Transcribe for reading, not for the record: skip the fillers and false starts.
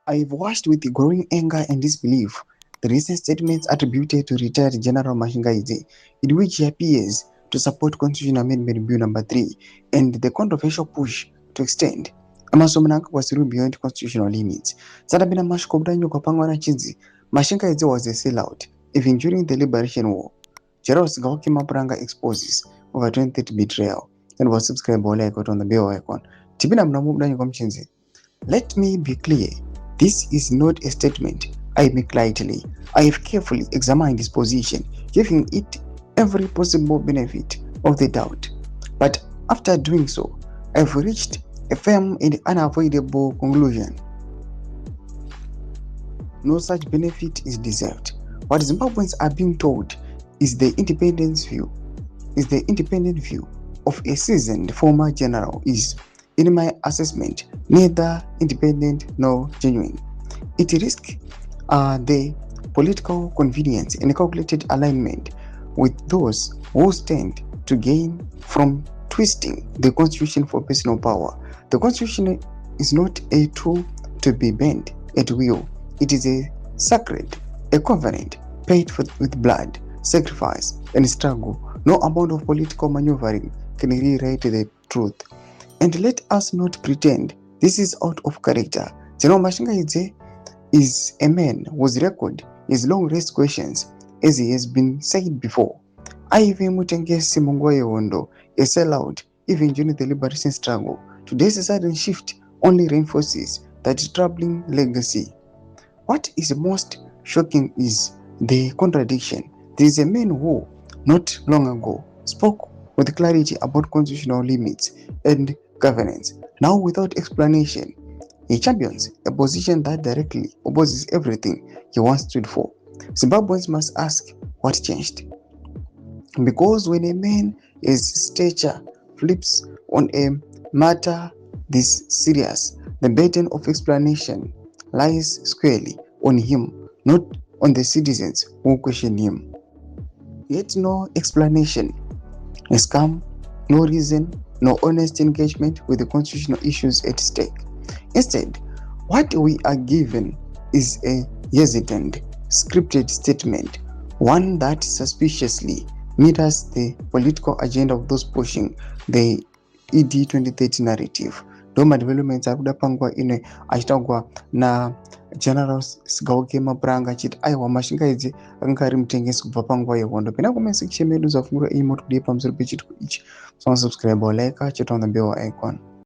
I've watched with growing anger and disbelief the recent statements attributed to retired General Mashingaidze, in which he appears to support Constitutional Amendment Bill Number 3 and the controversial push to extend mnangagwaZim beyond constitutional limits. Sadabina mashkobdanyo kapangwana chinzi, Mashingaidze was a sellout, even during the Liberation War. General Sigauke Mapuranga exposes over 2030 betrayal and was subscribed icon on the bell icon. Tibina mnamubdanyo kamchinzi. Let me be clear, this is not a statement I make lightly. I have carefully examined this position, giving it every possible benefit of the doubt. But after doing so, I've reached a firm and unavoidable conclusion. No such benefit is deserved. What Zimbabweans are being told is the independent view of a seasoned former general is, in my assessment, neither independent nor genuine. It risks the political convenience and calculated alignment with those who stand to gain from twisting the constitution for personal power. The constitution is not a tool to be bent at will. It is a sacred, a covenant paid for with blood, sacrifice, and struggle. No amount of political maneuvering can rewrite the truth. And let us not pretend this is out of character. General Mashingaidze is a man whose record is long raised questions, as he has been said before. Ive Mutengesi Mungwayewondo, a sellout even during the liberation struggle. Today's sudden shift only reinforces that troubling legacy. What is most shocking is the contradiction. There is a man who, not long ago, spoke with clarity about constitutional limits and governance. Now, without explanation, he champions a position that directly opposes everything he once stood for. Zimbabweans must ask what changed. Because when a man his stature flips on a matter this serious, the burden of explanation lies squarely on him, not on the citizens who question him. Yet no explanation has come, no reason, no honest engagement with the constitutional issues at stake. Instead, what we are given is a hesitant, scripted statement, one that suspiciously mirrors the political agenda of those pushing the ED 2030 narrative. Doma developments akudapangwa ine achitagwa na General Sigauke Mapuranga achiti aiwa Mashingaidze akanga ari mutengesi kubva panguva yehondo. Pena comment section medu zvafungura iyi moti kudii pamusoro pechitiko ichi. So subscribe or like, cheta on the bell icon.